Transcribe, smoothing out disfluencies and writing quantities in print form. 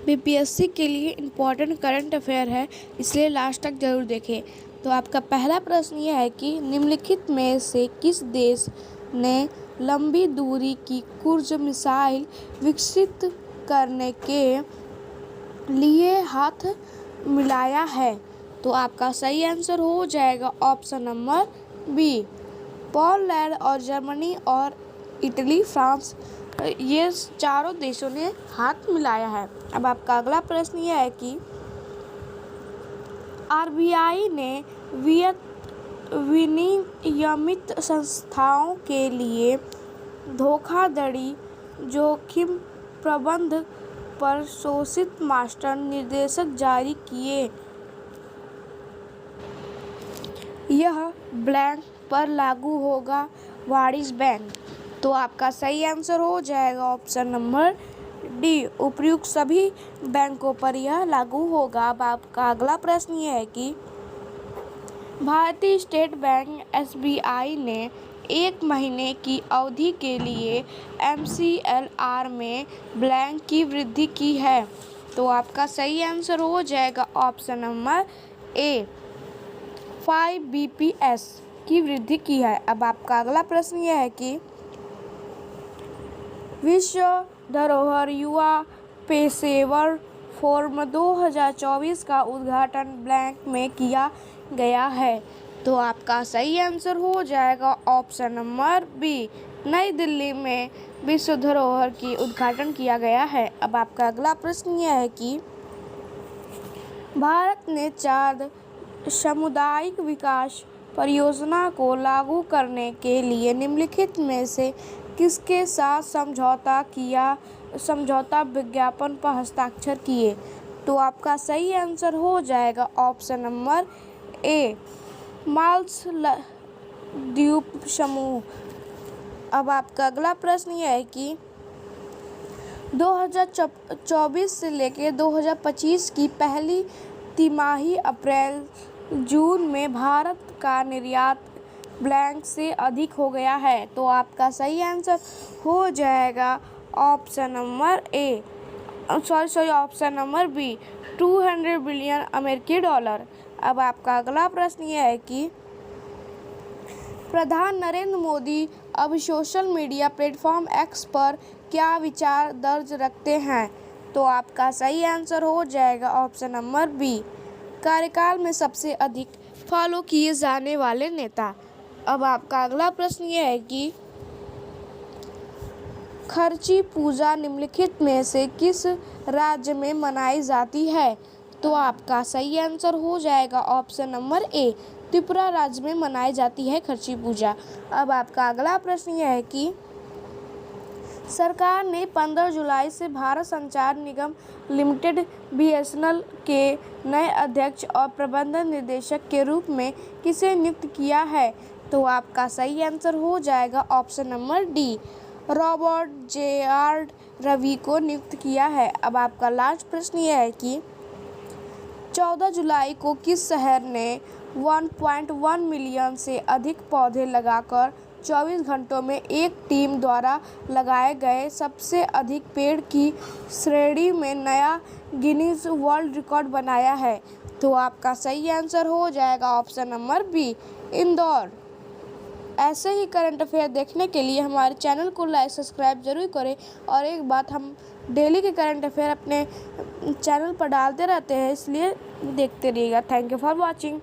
BPSC के लिए important current affair है, इसलिए लास्ट तक जरूर देखें। तो आपका पहला प्रश्न यह है कि निम्नलिखित में से किस देश ने लंबी दूरी की क्रूज मिसाइल विकसित करने के लिए हाथ मिलाया है? तो आपका सही आंसर हो जाएगा ऑप्शन नंबर बी, पोलैंड और जर्मनी और इटली, फ्रांस, ये चारों देशों ने हाथ मिलाया है। अब आपका अगला प्रश्न यह है कि आरबीआई ने विनियमित संस्थाओं के लिए धोखाधड़ी जोखिम प्रबंधन पर शोधित मास्टर निर्देशक जारी किए। यह ब्लैंक पर लागू होगा वाणिज्य बैंक। तो आपका सही आंसर हो जाएगा ऑप्शन नंबर डी, उपयुक्त सभी बैंकों पर यह लागू होगा। अब आपका अगला प्रश्न यह है कि भारतीय स्टेट बैंक एसबीआई ने 1 महीने की अवधि के लिए एमसीएलआर में ब्लैंक की वृद्धि की है। तो आपका सही आंसर हो जाएगा ऑप्शन नंबर ए, 5 बीपीएस की वृद्धि की है। अब आपका अगला प्रश्न यह है कि विश्व धरोहर युवा पेशेवर फोरम 2024 का उद्घाटन ब्लैंक में किया गया है। तो आपका सही आंसर हो जाएगा ऑप्शन नंबर बी, नई दिल्ली में विश्व धरोहर की उद्घाटन किया गया है। अब आपका अगला प्रश्न यह है कि भारत ने 4 सामुदायिक विकास परियोजना को लागू करने के लिए निम्नलिखित में से किसके साथ समझौता विज्ञापन पर हस्ताक्षर किए? तो आपका सही आंसर हो जाएगा ऑप्शन नंबर ए, मालदीव समूह। अब आपका अगला प्रश्न यह है कि 2024 से लेकर 2025 की पहली तिमाही अप्रैल जून में भारत का निर्यात ब्लैंक से अधिक हो गया है। तो आपका सही आंसर हो जाएगा option number A, option number B, 200 billion अमेरिकी डॉलर। अब आपका अगला प्रश्न यह है कि प्रधान नरेंद्र मोदी अब सोशल मीडिया प्लेटफॉर्म एक्स पर क्या विचार दर्ज रखते हैं? तो आपका सही आंसर हो जाएगा ऑप्शन नंबर बी, कार्यकाल में सबसे अधिक फॉलो किए जाने वाले नेता। अब आपका अगला प्रश्न यह है कि खर्ची पूजा निम्नलिखित में से किस राज्य में मनाई जाती है? तो आपका सही आंसर हो जाएगा ऑप्शन नंबर ए, त्रिपुरा राज्य में मनाई जाती है खर्ची पूजा। अब आपका अगला प्रश्न यह है कि सरकार ने 15 जुलाई से भारत संचार निगम लिमिटेड बीएसएनएल के नए अध्यक्ष और प्रबंध निदेशक के रूप में किसे नियुक्त किया है? तो आपका सही आंसर हो जाएगा ऑप्शन नंबर डी, रॉबर्ट जेआर्ड रवि को नियुक्त किया है। अब आपका लास्ट प्रश्न यह है कि 14 जुलाई को किस शहर ने 1.1 मिलियन से अधिक पौधे लगाकर 24 घंटों में एक टीम द्वारा लगाए गए सबसे अधिक पेड़ की श्रेणी में नया गिनीज वर्ल्ड रिकॉर्ड बनाया है? तो आपका सही आंसर हो जाएगा ऑप्शन नंबर बी, इंदौर। ऐसे ही करंट अफेयर देखने के लिए हमारे चैनल को लाइक सब्सक्राइब जरूर करें। और एक बात, हम डेली के करंट अफेयर अपने चैनल पर डालते रहते हैं, इसलिए देखते रहिएगा। Thank you for watching.